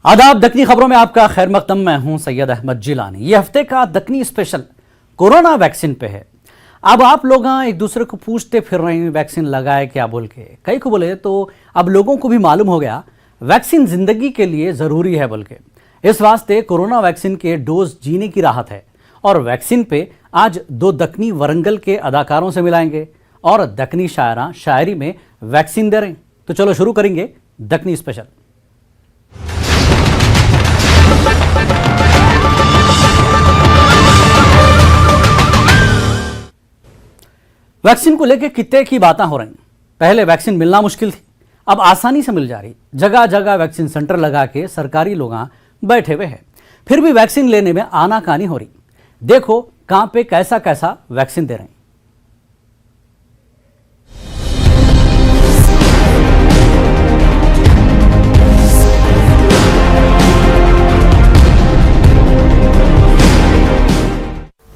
आदाब। दक्कनी खबरों में आपका खैर मकदम। मैं हूं सैयद अहमद जिलानी। ये हफ्ते का दक्कनी स्पेशल कोरोना वैक्सीन पे है। अब आप लोग एक दूसरे को पूछते फिर रहे हैं वैक्सीन लगाए क्या बोल के। कई को बोले तो अब लोगों को भी मालूम हो गया वैक्सीन जिंदगी के लिए जरूरी है बोल के। इस वास्ते कोरोना वैक्सीन के डोज जीने की राहत है। और वैक्सीन पे आज दो दक्कनी वरंगल के अदाकारों से मिलाएंगे और दक्कनी शायरा शायरी में वैक्सीन दे रहे हैं। तो चलो शुरू करेंगे दक्कनी स्पेशल। वैक्सीन को लेकर कितने की बातें हो रही। पहले वैक्सीन मिलना मुश्किल थी, अब आसानी से मिल जा रही। जगह जगह वैक्सीन सेंटर लगा के सरकारी लोग बैठे हुए हैं, फिर भी वैक्सीन लेने में आनाकानी हो रही। देखो कहां पे कैसा कैसा वैक्सीन दे रहे हैं।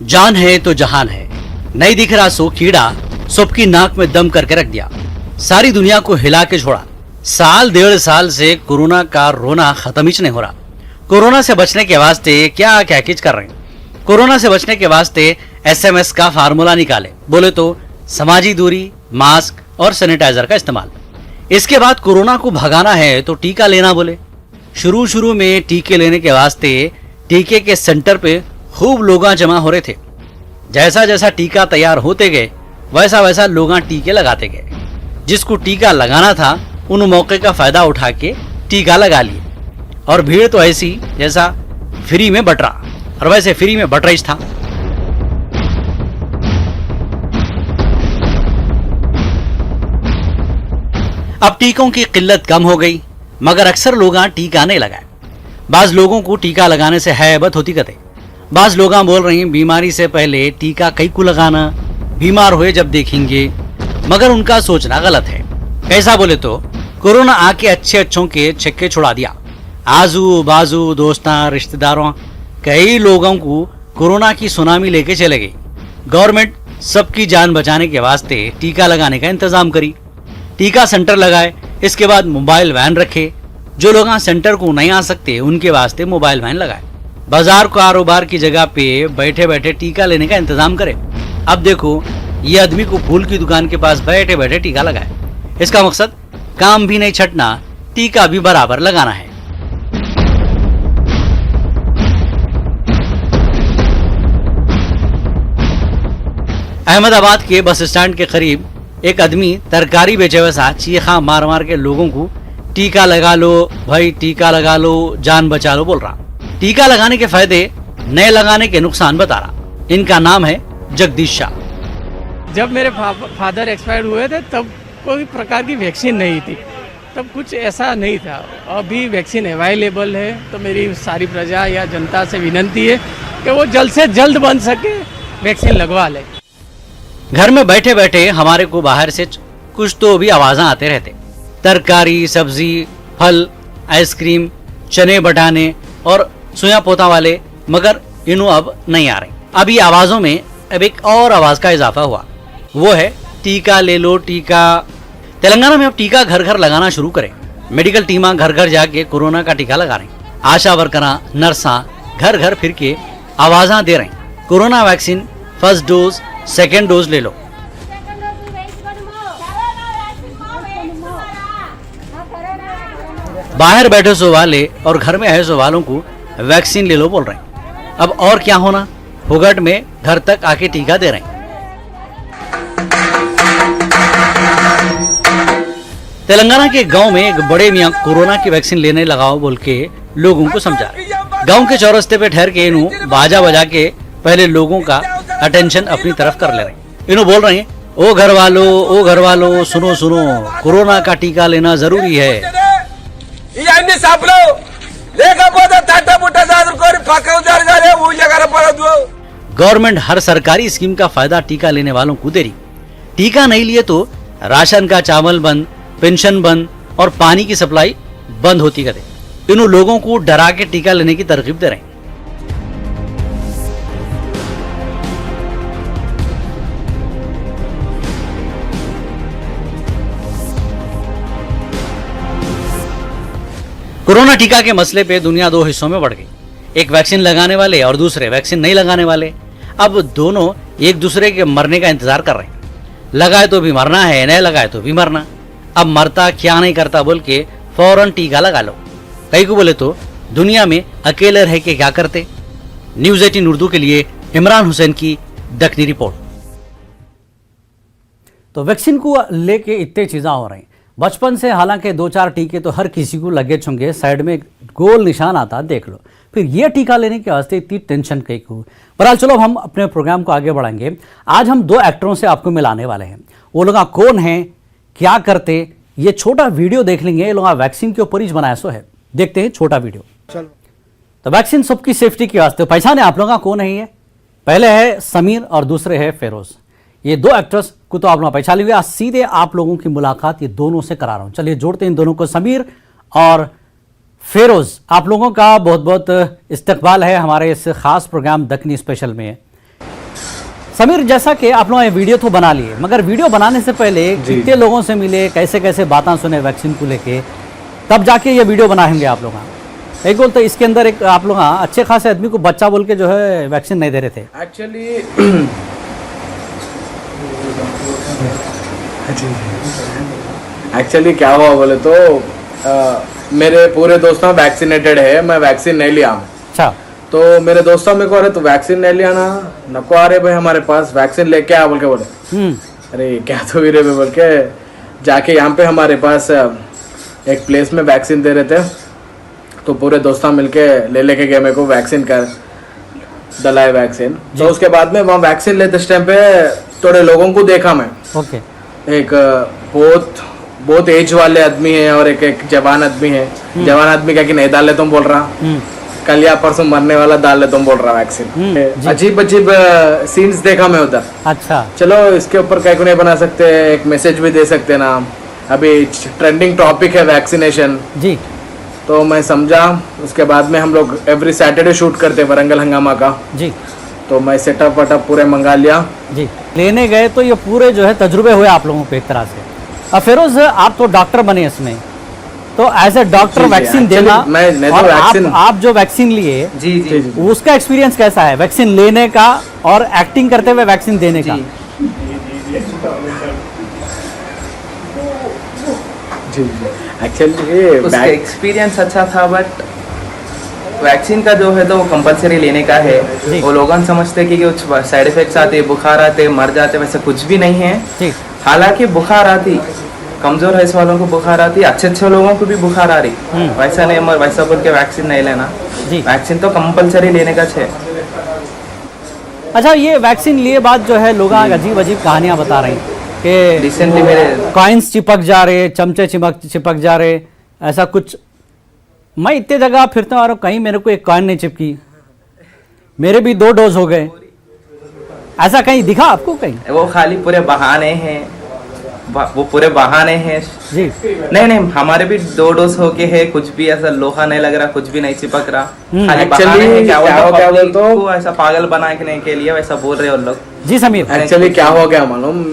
जान है तो जहान है, नहीं दिख रहा सो कीड़ा, सबकी नाक में दम करके रख दिया, सारी दुनिया को हिला के छोड़ा। साल डेढ़ साल से कोरोना का रोना खत्म ही नहीं हो रहा। कोरोना से बचने के वास्ते क्या क्या किच कर रहे हैं। कोरोना से बचने के वास्ते SMS का फार्मूला निकाले, बोले तो सामाजिक दूरी, मास्क और सैनिटाइजर का इस्तेमाल। इसके बाद कोरोना को भगाना है तो टीका लेना बोले। शुरू में टीके लेने के वास्ते टीके के सेंटर पे खूब लोग जमा हो रहे थे। जैसा जैसा टीका तैयार होते गए वैसा वैसा लोग टीके लगाते गए। जिसको टीका लगाना था उन मौके का फायदा उठा के टीका लगा लिए। और भीड़ तो ऐसी जैसा फ्री में बट रहा, और वैसे फ्री में बट रही था। अब टीकों की किल्लत कम हो गई, मगर अक्सर लोग टीका नहीं लगाए। बाज लोगों को टीका लगाने से हैबत होती कते। बाज लोग बोल रहे हैं बीमारी से पहले टीका कई को लगाना, बीमार हुए जब देखेंगे। मगर उनका सोचना गलत है। कैसा बोले तो कोरोना आके अच्छों के छक्के छुड़ा दिया। आजू बाजू दोस्तां रिश्तेदारों कई लोगों को कोरोना की सुनामी लेके चले गई। गवर्नमेंट सबकी जान बचाने के वास्ते टीका लगाने का इंतजाम करी। टीका सेंटर लगाए, इसके बाद मोबाइल वैन रखे। जो लोग सेंटर को नहीं आ सकते उनके वास्ते मोबाइल वैन लगाए। बाजार कारोबार की जगह पे बैठे बैठे टीका लेने का इंतजाम करे। अब देखो ये आदमी को फूल की दुकान के पास बैठे बैठे टीका लगाए। इसका मकसद काम भी नहीं छटना, टीका भी बराबर लगाना है। अहमदाबाद के बस स्टैंड के करीब एक आदमी तरकारी बेचे वैसा चीखा मार मार के लोगों को टीका लगा लो भाई, टीका लगा लो, जान बचा लो बोल रहा। टीका लगाने के फायदे, नए लगाने के नुकसान बता रहा। इनका नाम है जगदीश शाह। जब मेरे फादर एक्सपायर हुए थे तब कोई प्रकार की वैक्सीन नहीं थी, तब कुछ ऐसा नहीं था। अभी वैक्सीन अवेलेबल है तो मेरी सारी प्रजा या जनता से विनती है कि वो जल्द से जल्द बन सके वैक्सीन लगवा ले। घर में बैठे बैठे हमारे को बाहर से कुछ तो भी आवाज़ें आते रहते। तरकारी, सब्जी, फल, आइसक्रीम, चने बटाने और सुया पोता वाले, मगर इन्हों अब नहीं आ रहे। अभी आवाजों में अब एक और आवाज का इजाफा हुआ, वो है टीका ले लो टीका। तेलंगाना में अब टीका घर घर लगाना शुरू करें। मेडिकल टीमां घर घर जाके कोरोना का टीका लगा रहे। आशा वर्करां, नर्सां घर घर फिर के आवाजा दे रहे। Corona vaccine first dose, second dose ले लो। बाहर बैठे सो वाले और घर में आए सो वालों को वैक्सीन ले लो बोल रहे हैं। अब और क्या होना, फुगट में घर तक आके टीका दे रहे हैं। तेलंगाना के गांव में एक बड़े मियां कोरोना की वैक्सीन लेने लगाओ बोल के लोगों को समझा रहे। गांव के चौरस्ते पे ठहर के इन्हों बाजा बजा के पहले लोगों का अटेंशन अपनी तरफ कर ले रहे। इन्हों बोल रहे हैं ओ घर वालों सुनो सुनो, कोरोना का टीका लेना जरूरी है। गवर्नमेंट हर सरकारी स्कीम का फायदा टीका लेने वालों को दे रही। टीका नहीं लिए तो राशन का चावल बंद, पेंशन बंद और पानी की सप्लाई बंद होती करे। इन लोगों को डरा के टीका लेने की तरकीब दे रहे हैं। कोरोना टीका के मसले पे दुनिया दो हिस्सों में बढ़ गई, एक वैक्सीन लगाने वाले और दूसरे वैक्सीन नहीं लगाने वाले। अब दोनों एक दूसरे के मरने का इंतजार कर रहे हैं, लगाए तो भी मरना है, नहीं लगाए तो भी मरना। अब मरता क्या नहीं करता बोल के फौरन टीका लगा लो। कई को बोले तो दुनिया में अकेले रह के क्या करते। न्यूज 18 उर्दू के लिए इमरान हुसैन की दखनी रिपोर्ट। तो वैक्सीन को लेके इतने चीज़ें हो रही, बचपन से हालांकि 2-4 टीके तो हर किसी को लगे होंगे, साइड में एक गोल निशान आता देख लो, फिर ये टीका लेने के वास्ते इतनी टेंशन कई को। बहरहाल चलो हम अपने प्रोग्राम को आगे बढ़ाएंगे। आज हम 2 एक्टरों से आपको मिलाने वाले हैं। वो लोग कौन हैं, क्या करते, ये छोटा वीडियो देख लेंगे। ये लोग वैक्सीन के ऊपर ही बनाया सो है, देखते हैं छोटा वीडियो। चलो, तो वैक्सीन सबकी सेफ्टी के वास्ते पहचाने आप लोग कौन है। ये पहले है समीर और दूसरे है फेरोज। ये 2 एक्टर्स को तो आप लोग पहचान लेंगे। आज सीधे आप लोगों की मुलाकात ये दोनों से करा रहा हूं। चलिए जोड़ते हैं इन दोनों को। समीर और फेरोज, आप लोगों का बहुत बहुत इस्तकबाल है हमारे इस खास प्रोग्राम दखनी स्पेशल में। समीर, जैसा कि आप लोग ये वीडियो तो बना लिए, मगर वीडियो बनाने से पहले कितने लोगों से मिले, कैसे कैसे बातें सुने वैक्सीन को लेके, तब जाके ये वीडियो बनाएंगे आप लोग। एक बोल तो इसके अंदर एक आप लोग अच्छे खासे आदमी को बच्चा बोल के जो है वैक्सीन नहीं दे रहे थे। एक्चुअली क्या हुआ बोले तो मेरे पूरे दोस्तों वैक्सीनेटेड है, मैं वैक्सीन नहीं लिया। अच्छा, तो मेरे दोस्तों में को अरे तो वैक्सीन नहीं लिया ना, नको आ रहे भाई हमारे पास वैक्सीन लेके आ बोल के बोले। अरे क्या तो भी रे बोल के जाके यहाँ पे हमारे पास एक प्लेस में वैक्सीन दे रहे थे, तो पूरे दोस्तों मिलके लेके गए मेरे को वैक्सीन कर डलाए वैक्सीन। तो उसके बाद में वहाँ वैक्सीन लेते इस टाइम पे थोड़े लोगों को देखा मैं। ओके। एक बहुत एज वाले आदमी है और एक जवान आदमी है। जवान आदमी क्या कि नहीं डाले तुम बोल रहा, कल या परसों मरने वाला डाल ले तुम बोल रहा वैक्सीन। अजीब अजीब सीन्स देखा मैं उधर। अच्छा, चलो इसके ऊपर क्या नहीं बना सकते, एक मैसेज भी दे सकते ना। अभी ट्रेंडिंग टॉपिक है वैक्सीनेशन जी, तो मैं समझा। उसके बाद में हम लोग एवरी सैटरडे शूट करते वरंगल हंगामा का जी, तो मैं सेटअप वटअप पूरे मंगा लिया जी। लेने गए तो ये पूरे जो है तजुर्बे हुए आप लोगों को एक तरह से। अब फेरोज, आप तो डॉक्टर बने इसमें, तो एज ए डॉक्टर वैक्सीन देना, और आप जो वैक्सीन लिए जी, उसका एक्सपीरियंस कैसा है, वैक्सीन लेने का और एक्टिंग करते हुए वैक्सीन देने का? जी एक्चुअली उसका एक्सपीरियंस अच्छा था, बट वैक्सीन का जो है तो वो कंपलसरी लेने का है। वो लोग समझते कि कुछ साइड इफेक्ट्स आते, बुखार आते, मर जाते, वैसे कुछ भी नहीं है। हालांकि बुखार आती, कमजोर है इस वालों को बुखार आती, अच्छे लोगों को भी बुखार आ रही, वैसा नहीं मर, वैसा बोल के वैक्सीन नहीं लेना। वैक्सीन तो कंपलसरी लेने का है। अच्छा, ये वैक्सीन लिए बाद जो है लोग अजीब अजीब कहानियां बता रहे हैं कि रिसेंटली मेरे कॉइन्स चिपक जा रहे, चमचे चिपक जा रहे, ऐसा कुछ। मैं इतने जगह फिरता हूँ, कहीं मेरे को एक कॉइन नहीं चिपकी, मेरे भी 2 डोज हो गए। ऐसा कहीं दिखा आपको कहीं? वो खाली पूरे बहाने हैं, वो पूरे बहाने हैं जी। नहीं, हमारे भी 2 डोज हो के है, कुछ भी ऐसा लोहा नहीं लग रहा, कुछ भी नहीं चिपक रहा, खाली बहाने हैं। क्या तो ऐसा पागल बनाने के लिए वैसा बोल रहे हैं उन लोग जी। समीर, एक्चुअली क्या हो गया मालूम,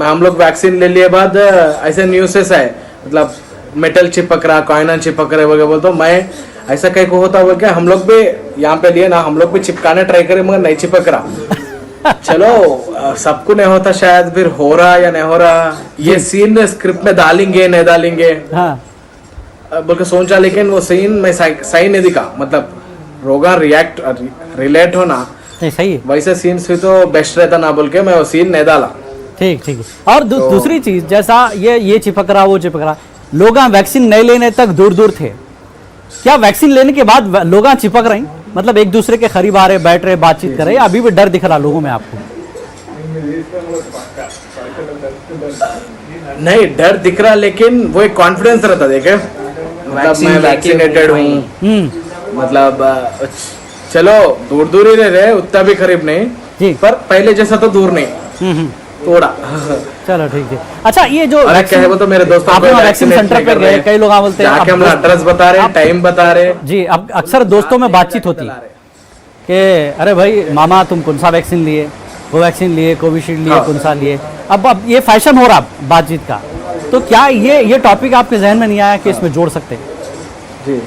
हम लोग वैक्सीन ले लिए बाद ऐसे न्यूज़ है, मतलब मेटल चिपक रहा, कॉइन चिपक रहे वगैरह बोल, तो मैं ऐसा कहीं को होता हुआ क्या, हम लोग भी यहाँ पे लिए ना, हम लोग भी चिपकाने ट्राई करे मगर नहीं चिपक रहा। चलो सबको नहीं होता शायद, फिर हो रहा या नहीं हो रहा, ये सीन स्क्रिप्ट में डालेंगे नहीं डालेंगे बोल के सोचा, लेकिन वो सीन में सही नहीं दिखा। मतलब रोगा रिलेट होना सही है, वैसे सीन्स भी तो बेस्ट रहता ना बोल के मैं वो सीन नहीं डाला। ठीक है। और दूसरी चीज, जैसा ये चिपक रहा, वो चिपक रहा, लोग वैक्सीन नहीं लेने तक दूर थे, क्या वैक्सीन लेने के बाद लोग चिपक रहे हैं? मतलब एक दूसरे के करीब आ रहे, बैठ रहे, बातचीत कर रहे, अभी भी डर दिख रहा लोगों में आपको? नहीं, डर दिख रहा, लेकिन वो एक कॉन्फिडेंस रहता। देखे, मतलब मैं वैक्सीनेटेड हूँ, मतलब चलो दूर ही रहे, उतना भी करीब नहीं जी, पर पहले जैसा तो दूर नहीं, थोड़ा। चलो ठीक है। अच्छा, ये जो क्या है वो तो मेरे दोस्तों को वैक्सीन सेंटर पे गए, कई लोग बोलते हैं हम एड्रेस बता रहे, टाइम बता रहे जी। अब अक्सर दोस्तों में बातचीत होती कि अरे भाई मामा तुम कौन सा वैक्सीन लिए, वो वैक्सीन लिए, कोविशील्ड लिए, कौन सा लिए। अब ये फैशन हो रहा बातचीत का, तो क्या ये टॉपिक आपके जहन में नहीं आया कि इसमें जोड़ सकते हैं? जी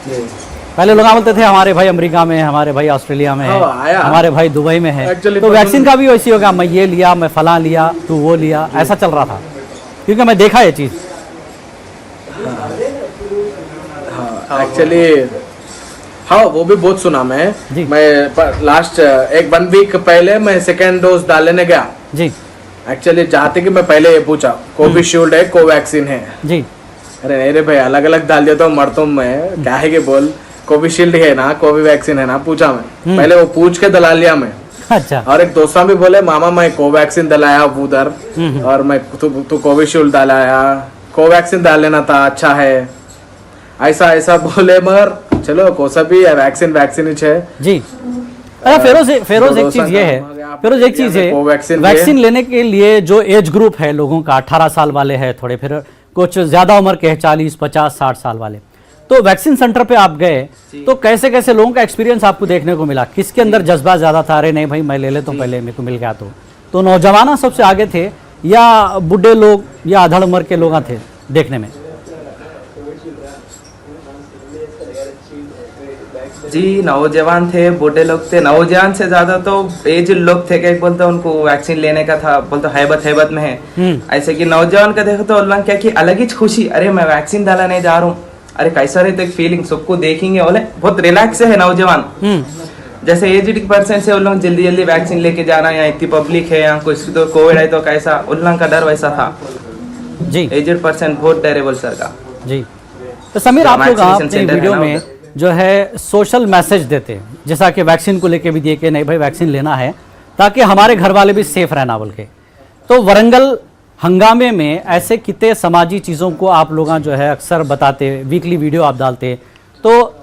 पहले लोग बोलते थे हमारे भाई अमेरिका में है, हमारे भाई ऑस्ट्रेलिया में है, हाँ, आया। हमारे भाई दुबई में है। Actually, तो वैक्सीन का भी वैसी होगा, मैं ये लिया, मैं फलां लिया, तू वो लिया, ऐसा चल रहा था, क्योंकि मैं देखा ये चीज़। हाँ एक्चुअली हाँ वो भी बहुत सुना जी। मैं लास्ट एक 1 वीक पहले मैं सेकेंड डोज डालने गया जी एक्चुअली चाहते कि मैं पहले ये पूछा कोविशील्ड है कोवैक्सीन है। जी अरे नहीं रे भाई अलग अलग डाल दिया तो मर तुम मैं क्या है कि बोल कोविशील्ड है ना कोवैक्सीन है ना पूछा मैं पहले वो पूछ के दला लिया मैं। अच्छा। और एक दोस्त भी बोले मामा मैं कोवैक्सीन दलाया उधर और मैं तू कोविशील्ड दलाया कोवैक्सीन डाल लेना था अच्छा है ऐसा ऐसा बोले मगर चलो कोसा भी है वैक्सीन वैक्सीन ही है जी। अच्छा फेरोज एक चीज ये है, फेरोज एक चीज है, वैक्सीन लेने के लिए जो एज ग्रुप है लोगों का 18 साल वाले हैं, थोड़े फिर कुछ ज्यादा उम्र के हैं 40 50 60 साल वाले, तो वैक्सीन सेंटर पे आप गए तो कैसे कैसे लोगों का एक्सपीरियंस आपको देखने को मिला, किसके अंदर जज्बा ज्यादा था, अरे नहीं भाई मैं ले लेता हूँ पहले मेरे को मिल गया तो नौजवान सबसे आगे थे या बुढ़े लोग या आधड़ उम्र के लोग थे देखने में? जी नौजवान थे बूढ़े लोग थे, नौजवान से ज्यादा तो एज लोग थे, क्या बोलते उनको वैक्सीन लेने का था, बोलते हैबत में है। ऐसे कि नौजवान का देखो तो उन क्या कि अलग ही खुशी, अरे मैं वैक्सीन डाला नहीं जा रहा हूँ, अरे कैसा रहता एक फीलिंग सबको देखेंगे बोले बहुत रिलैक्स है नौजवान। जैसे एजड पर्सन से उन लोग जल्दी जल्दी वैक्सीन लेके जाना, या इतनी पब्लिक है या कुछ तो कोविड है तो कैसा उन लोगों का डर वैसा था जी। एजड पर्सन बहुत डरेबल सर का जी। तो समीर आप लोग अपने वीडियो में जो है सोशल मैसेज देते हैं, जैसा कि वैक्सीन को लेके भी दिए कि नहीं भाई वैक्सीन लेना है ताकि हमारे घर वाले भी सेफ रहना बोल के, तो वरंगल हंगामे में ऐसे कितने समाजी चीज़ों को आप लोग जो है अक्सर बताते, वीकली वीडियो आप डालते, तो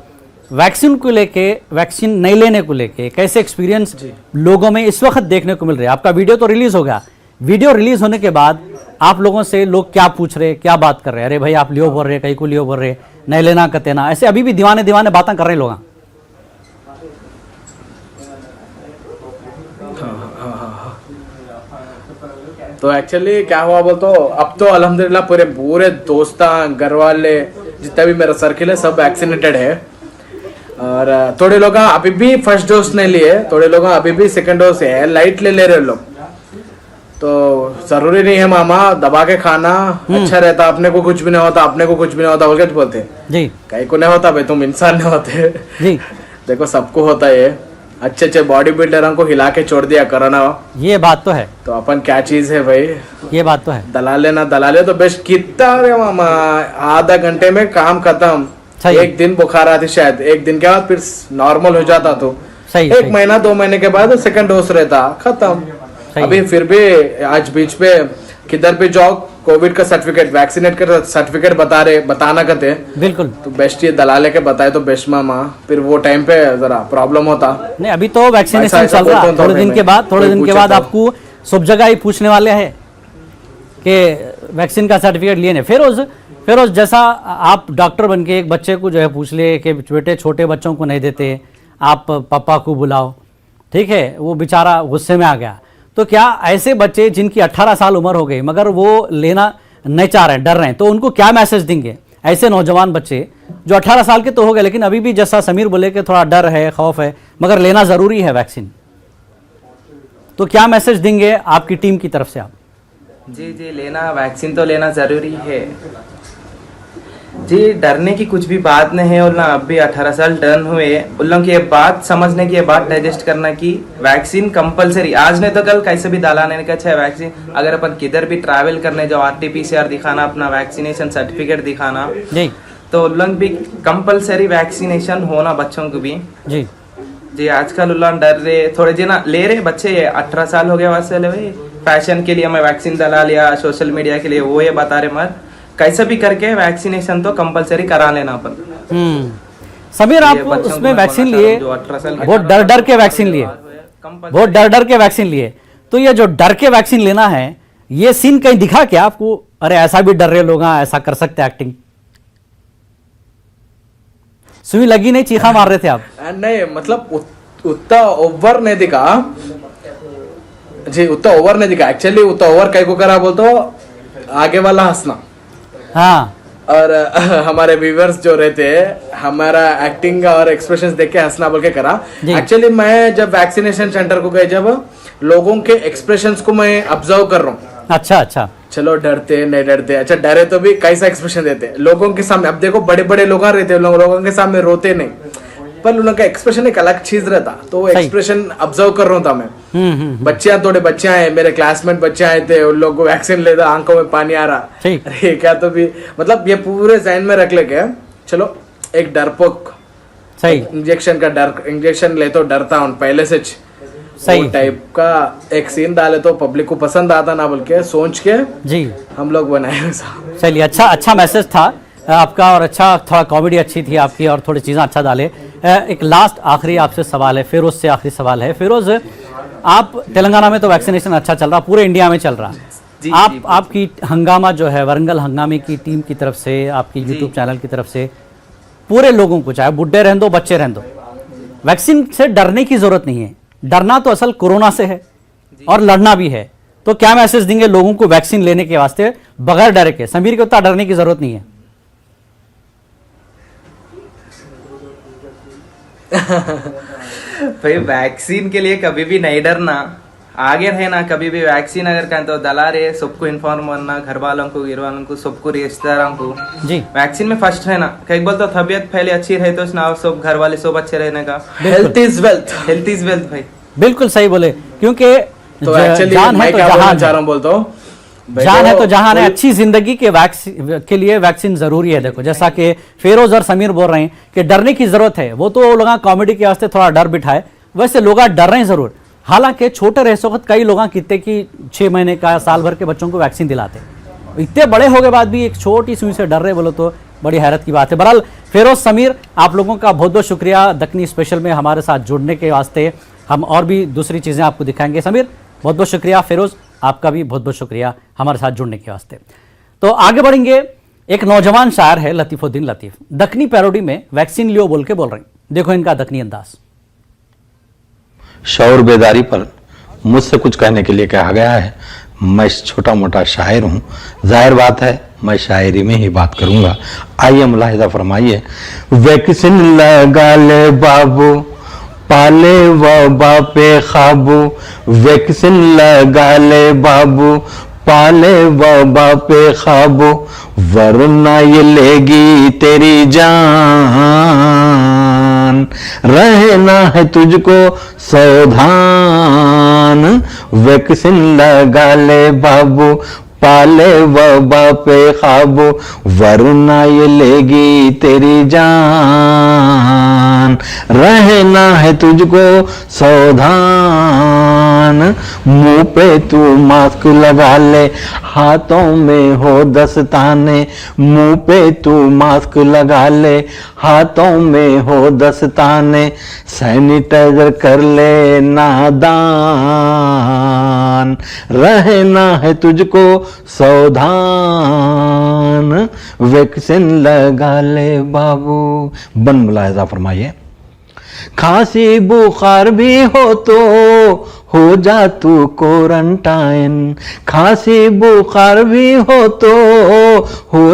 वैक्सीन को लेके, वैक्सीन नहीं लेने को लेके कैसे एक्सपीरियंस लोगों में इस वक्त देखने को मिल रहे हैं? आपका वीडियो तो रिलीज हो गया, वीडियो रिलीज होने के बाद आप लोगों से लोग क्या पूछ रहे, क्या बात कर रहे हैं, अरे भाई आप लियो बोल रहे, कहीं को लियो बोल रहे, नहीं लेना कहते ना, ऐसे अभी भी दीवाने बातें कर रहे लोग? तो एक्चुअली क्या हुआ बोल तो अब तो अल्हम्दुलिल्लाह पूरे दोस्त घर वाले जितना भी मेरा सर्किल है सब वैक्सीनेटेड है, और थोड़े लोग अभी भी फर्स्ट डोज नहीं लिए, थोड़े लोग अभी भी सेकंड डोज है, लाइट ले रहे लोग। तो जरूरी नहीं है मामा दबा के खाना अच्छा रहता, अपने को कुछ भी नहीं होता, अपने को कुछ भी नहीं होता बोल के बोलते जी, कहीं को नहीं होता भाई, तुम इंसान नहीं होते जी। देखो सबको होता है, अच्छे बॉडी बिल्डरों को हिला के छोड़ दिया कोरोना, ये बात तो है। तो अपन क्या चीज है भाई, ये बात तो है। दला ले तो बेस्ट कितना रे मामा, आधा घंटे में काम खत्म, एक दिन बुखार आती शायद, एक दिन के बाद फिर नॉर्मल हो जाता, तो एक महीना 2 महीने के बाद सेकंड डोज रहता खत्म। अभी फिर भी आज बीच पे किधर भी जाओ कोविड का सर्टिफिकेट, वैक्सीनेट का सर्टिफिकेट बताना कहते, बिल्कुल। तो बेस्ट ये दलाले के बताए तो बेस्ट मामा, फिर वो टाइम पे जरा प्रॉब्लम होता नहीं। अभी तो वैक्सीनेशन चल रहा है, थोड़े दिन के बाद आपको सब जगह ही पूछने वाले हैं कि वैक्सीन का सर्टिफिकेट लिए नहीं। फिरोज जैसा आप डॉक्टर बन के एक बच्चे को जो है पूछ ले कि बेटे छोटे बच्चों को नहीं देते, आप पापा को बुलाओ, ठीक है, वो बेचारा गुस्से में आ गया, तो क्या ऐसे बच्चे जिनकी 18 साल उम्र हो गई मगर वो लेना नहीं चाह रहे हैं, डर रहे हैं, तो उनको क्या मैसेज देंगे? ऐसे नौजवान बच्चे जो 18 साल के तो हो गए लेकिन अभी भी जैसा समीर बोले कि थोड़ा डर है, खौफ है, मगर लेना ज़रूरी है वैक्सीन, तो क्या मैसेज देंगे आपकी टीम की तरफ से आप? जी लेना वैक्सीन तो लेना ज़रूरी है जी, डरने की कुछ भी बात नहीं है। और ना अब भी 18 साल टर्न हुए, उन लोगों की ये बात समझने की, ये बात डाइजेस्ट करना कि वैक्सीन कंपलसरी, आज नहीं तो कल कैसे भी डालाने का अच्छा वैक्सीन। अगर अपन किधर भी ट्रैवल करने जाओ, RT-PCR दिखाना, अपना वैक्सीनेशन सर्टिफिकेट दिखाना जी, तो उन लोग भी कंपलसरी वैक्सीनेशन होना बच्चों को भी जी। आजकल उन लोग डर रहे थोड़े जना ले रहे बच्चे, 18 साल हो गया वैसे फैशन के लिए मैं वैक्सीन डला लिया, सोशल मीडिया के लिए वो ये बता रहे, मत कैसे भी करके वैक्सीनेशन तो कंपलसरी करा लेना अपन। समीर आप उसमें वैक्सीन लिए, बहुत डर के वैक्सीन लिए, बहुत डर के वैक्सीन लिए, तो ये जो डर के वैक्सीन लेना है, ये सीन कहीं दिखा क्या आपको? अरे ऐसा भी डर रहे लोग, ऐसा कर सकते एक्टिंग? सुई लगी नहीं, चीखा मार रहे थे आप? नहीं मतलब उतना ओवर नहीं दिखा जी, उतना ओवर नहीं दिखा एक्चुअली, उतना ओवर कहीं को करा बोल तो आगे वाला हंसना, हाँ और हमारे व्यूवर्स जो रहते हैं हमारा एक्टिंग और एक्सप्रेशंस देख के हंसना बोल के करा। जी। एक्चुअली मैं जब वैक्सीनेशन सेंटर को गए, जब लोगों के एक्सप्रेशंस को मैं ऑब्जर्व कर रहा हूँ। अच्छा अच्छा, चलो डरते नहीं डरते, अच्छा डरे तो भी कैसा एक्सप्रेशन देते हैं लोगों के सामने। अब देखो बड़े बड़े लोग रहते हैं, लोगों के सामने रोते नहीं, पर उन लोगों का एक्सप्रेशन एक अलग चीज रहता, तो वो सही। एक्सप्रेशन ऑब्जर्व कर रहा था मैं। थोड़े बच्चे आए, मेरे क्लासमेट बच्चे आए थे, उन लोग को वैक्सीन लेता, आंखों में पानी आ रहा। ठीक। अरे क्या, तो भी मतलब ये पूरे जहन में रख लेके चलो एक डरपोक सही इंजेक्शन ले तो डरता हूँ पहले से सही टाइप का एक सीन डाले तो पब्लिक को पसंद आता ना बोल के सोच के जी। हम लोग बनाए वैसा। चलिए, अच्छा मैसेज था आपका, और अच्छा थोड़ा कॉमेडी अच्छी थी आपकी, और थोड़ी चीज़ें अच्छा डाले। एक लास्ट आखिरी आपसे सवाल है, फिरोज से आखिरी सवाल है। फिरोज, आप तेलंगाना में तो वैक्सीनेशन अच्छा चल रहा, पूरे इंडिया में चल रहा, आपकी हंगामा जो है वरंगल हंगामे की टीम की तरफ से, आपकी यूट्यूब चैनल की तरफ से पूरे लोगों को, चाहे बुढ़े रहने दो बच्चे रहने दो, वैक्सीन से डरने की जरूरत नहीं है। डरना तो असल कोरोना से है और लड़ना भी है। तो क्या मैसेज देंगे लोगों को वैक्सीन लेने के वास्ते बगैर डर के? समीर को उतना डरने की जरूरत नहीं है। भाई वैक्सीन के लिए कभी भी नहीं डरना, आगे रहना। कभी भी वैक्सीन अगर कहें तो दला रहे सबको इन्फॉर्म करना, घर वालों को गिर वालों को सबको, रिश्तेदारों को जी। वैक्सीन में फर्स्ट रहना। कई बोल तो तबीयत पहले अच्छी रहे तो ना सब घर वाले सब अच्छे रहने का। Health is wealth, health is wealth भाई, बिल्कुल सही बोले, क्योंकि तो एक्चुअली जान है मैं तो क्या बोलना जहान चाह है। रहा हूँ बोलता हूँ, जान है तो जहान है। अच्छी जिंदगी के लिए वैक्सीन जरूरी है। देखो जैसा कि फिरोज और समीर बोल रहे हैं कि डरने की जरूरत है, वो तो लोग कॉमेडी के वास्ते थोड़ा डर बिठाए, वैसे लोग डर रहे हैं जरूर। हालांकि छोटे रह सकते कई लोग कितने की 6 महीने का साल भर के बच्चों को वैक्सीन दिलाते, इतने बड़े हो गए बाद भी एक छोटी सुई से डर रहे बोलो तो बड़ी हैरत की बात है। बहरहाल फिरोज, समीर, आप लोगों का बहुत बहुत शुक्रिया दखनी स्पेशल में हमारे साथ जुड़ने के वास्ते। हम और भी दूसरी चीज़ें आपको दिखाएंगे। समीर बहुत बहुत शुक्रिया, फिरोज आपका भी बहुत बहुत शुक्रिया हमारे साथ जुड़ने के वास्ते। तो आगे बढ़ेंगे। एक नौजवान शायर है लतीफुद्दीन लतीफ़, दखनी पैरोडी में वैक्सीन लियो बोल के बोल रहे हैं। देखो इनका दखनी अंदाज। शौर बेदारी पर मुझसे कुछ कहने के लिए कहा गया है। मैं छोटा मोटा शायर हूँ, जाहिर बात है मैं शायरी में ही बात करूंगा। आइए मुलाहिजा फरमाइए। वैक्सीन लगा ले बाबू, पाले व बापे खाबू। वैक्सीन लगा ले बाबू, पाले व बापे खाबू, वरना ये लेगी तेरी जान, रहना है तुझको सावधान। वैक्सीन लगा ले बाबू, पाले व बापे खाबू, वरना ये लेगी तेरी जान, रहना है तुझको सावधान। मुंह पे तू मास्क लगा ले, हाथों में हो दस्ताने। मुंह पे तू मास्क लगा ले, हाथों में हो दस्ताने। सैनिटाइजर कर ले नादान, रहना है तुझको सावधान। वैक्सीन लगा ले बाबू। बन मुलाहिजा फरमाइए। खांसी बुखार भी हो जा तू क्वारंटाइन। खांसी बुखार भी हो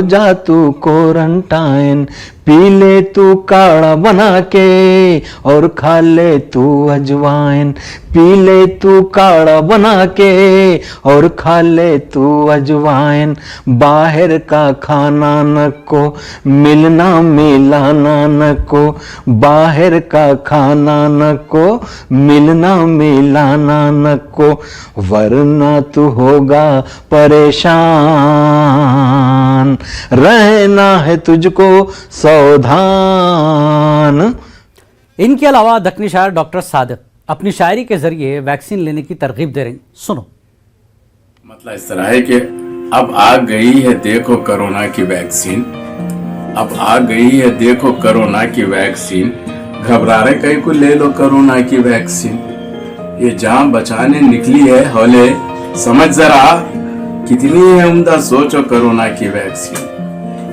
जा तू क्वारंटाइन। पी ले तू काढ़ा बना के और खा ले तू अजवाइन। पी ले तू काढ़ा बना के और खा ले तू अजवाइन। बाहर का खाना न को मिलना मिलाना न को, बाहर का खाना न को मिलना मिलाना न को, वरना तू होगा परेशान, रहना है तुझको सावधान। इनके अलावा दखनी शायर डॉक्टर सादिक अपनी शायरी के जरिए वैक्सीन लेने की तरगीब दे रही। सुनो। मतलब इस तरह है कि अब आ गई है देखो कोरोना की वैक्सीन, अब आ गई है देखो कोरोना की वैक्सीन। घबरा रहे कहीं को ले लो कोरोना की वैक्सीन। ये जान बचाने निकली है हौले, समझ जरा कितनी है उम्दा सोचो कोरोना की वैक्सीन।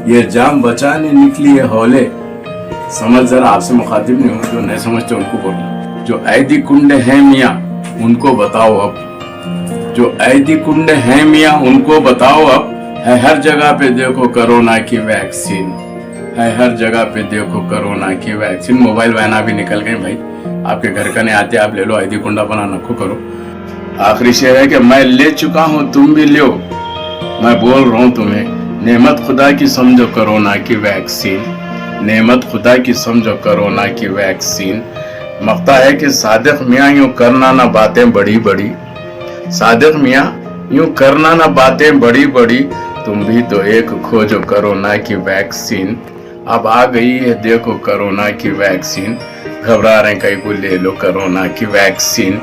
ये जान बचाने निकली है हौले, समझ जरा। आपसे मुखातिब नहीं हूँ, जो नहीं समझते उनको बोलो। जो ऐदी कुंडे हैं मियाँ उनको बताओ अब, जो ऐदी कुंडे हैं मियाँ उनको बताओ अब, है हर जगह पे देखो कोरोना की वैक्सीन, है हर जगह पे देखो कोरोना की वैक्सीन। मोबाइल वैना भी निकल गए भाई, आपके घर का नहीं आते, आप ले लो, आईडी कुंडा बना नखो करो। आखिरी शेर है कि मैं ले चुका हूँ, तुम भी लो, मैं बोल रहा हूँ तुम्हें, नेमत खुदा की समझो कोरोना की वैक्सीन, नेमत खुदा की समझो कोरोना की वैक्सीन। मकता है कि सादिक मियाँ यूं करना ना बातें बड़ी बड़ी, सादिक मियाँ यूं करना ना बातें बड़ी बड़ी, तुम भी तो एक खोजो कोरोना की वैक्सीन। अब आ गई है देखो कोरोना की वैक्सीन, घबरा रहे कहीं को ले लो कोरोना की वैक्सीन।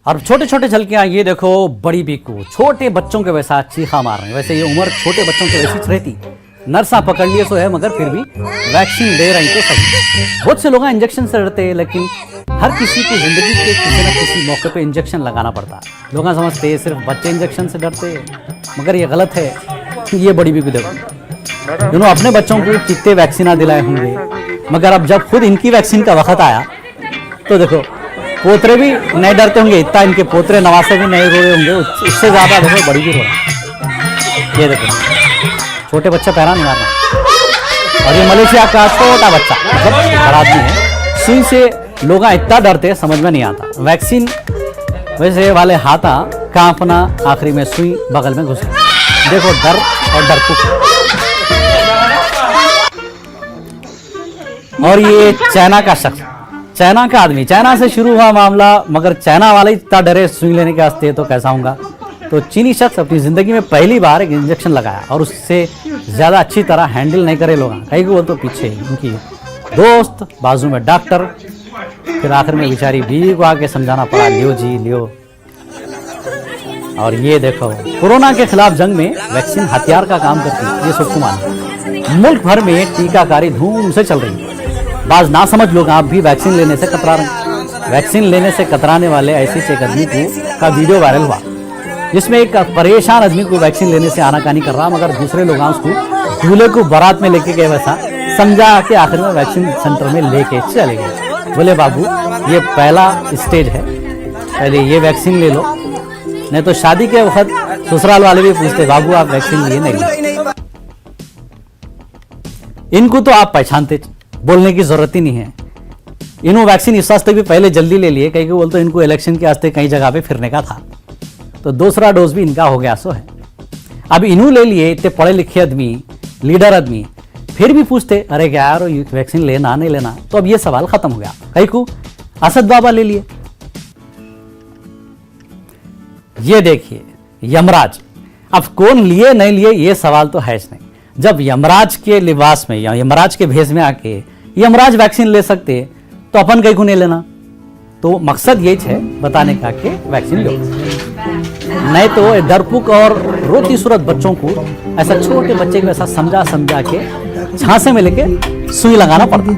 और छोटे छोटे झलकियां ये देखो, बड़ी बीकू छोटे बच्चों के वैसा चीखा मार रहे हैं। वैसे ये उम्र छोटे बच्चों के वैसी रहती, नर्सा पकड़ लिए सो है, मगर फिर भी वैक्सीन दे रही तो सही। बहुत से लोग इंजेक्शन से डरते हैं, लेकिन हर किसी की जिंदगी के किसी न किसी मौके पे इंजेक्शन लगाना पड़ता है। लोग समझते हैं सिर्फ बच्चे इंजेक्शन से डरते हैं, मगर ये गलत है। ये बड़ी बीकू देखो, दोनों अपने बच्चों को कितने वैक्सीन दिलाए होंगे, मगर अब जब खुद इनकी वैक्सीन का वक्त आया तो देखो, पोतरे भी नहीं डरते होंगे, इतना इनके पोतरे नवासे भी नहीं रो रहे होंगे, उससे ज्यादा देखो बड़ी भी रो रहा। ये देखो, छोटे बच्चे पैरा नहीं मारना। और ये मलेशिया का छोटा बच्चा, मतलब बड़ा आदमी है, सुई से लोग इतना डरते समझ में नहीं आता। वैक्सीन वैसे वाले हाथा कांपना, आखिरी में सुई बगल में घुस गई। देखो डर और डरपुक। और ये चाइना का शख्स, चाइना का आदमी, चाइना से शुरू हुआ मामला, मगर चाइना वाले इतना डरे सुई लेने के वास्ते, तो कैसा होगा। तो चीनी शख्स अपनी जिंदगी में पहली बार एक इंजेक्शन लगाया और उससे ज्यादा अच्छी तरह हैंडल नहीं करे लोग, कहीं को बोल तो पीछे उनकी दोस्त, बाजू में डॉक्टर, फिर आखिर में बेचारी बीवी को आके समझाना पड़ा, लियो जी लियो। और ये देखो, कोरोना के खिलाफ जंग में वैक्सीन हथियार का काम करती है, ये सबको मालूम। मुल्क भर में टीकाकारी धूम से चल रही है। बाज ना समझ लोग आप भी वैक्सीन लेने से कतरा रहे हैं। वैक्सीन लेने से कतराने वाले ऐसे एक आदमी का वीडियो वायरल हुआ, जिसमें एक परेशान आदमी को वैक्सीन लेने से आनाकानी कर रहा, मगर दूसरे लोग उसको दूल्हे को बारात में लेके गए, वैसा समझा के आखिर में वैक्सीन सेंटर में लेके चले गए। बोले बाबू ये पहला स्टेज है, पहले ये वैक्सीन ले लो, नहीं तो शादी के वक्त ससुराल वाले भी पूछते बाबू आप वैक्सीन लिए नहीं लिए। इनको तो आप पहचानते, बोलने की जरूरत ही नहीं है। इन्हों वैक्सीन इस वास्ते भी पहले जल्दी ले लिए, कहीं बोल तो इनको इलेक्शन के वास्ते कई जगह पे फिरने का था, तो दूसरा डोज भी इनका हो गया सो है। अब इन्हों ले लिए, इतने पढ़े लिखे आदमी, लीडर आदमी, फिर भी पूछते अरे क्या यार वैक्सीन लेना नहीं लेना। तो अब ये सवाल खत्म हो गया। कहीं को असद बाबा ले लिए। ये देखिए यमराज, अब कौन लिए नहीं लिए ये सवाल तो है नहीं। जब यमराज के लिबास में या यमराज के भेष में आके यमराज वैक्सीन ले सकते, तो अपन कहीं को नहीं लेना। तो मकसद ये है बताने का कि वैक्सीन लो, नहीं तो डरपुक और रोती सूरत बच्चों को ऐसा छोटे बच्चे को ऐसा समझा समझा के झांसे में लेके सुई लगाना पड़ता।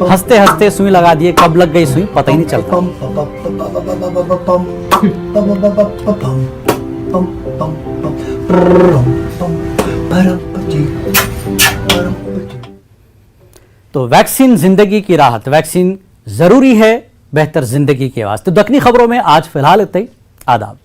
हंसते हंसते सुई लगा दिए, कब लग गई सुई पता ही नहीं चलता। तो वैक्सीन जिंदगी की राहत, वैक्सीन जरूरी है बेहतर जिंदगी के वास्ते। दक्कनी खबरों में आज फिलहाल इतना ही। आदाब।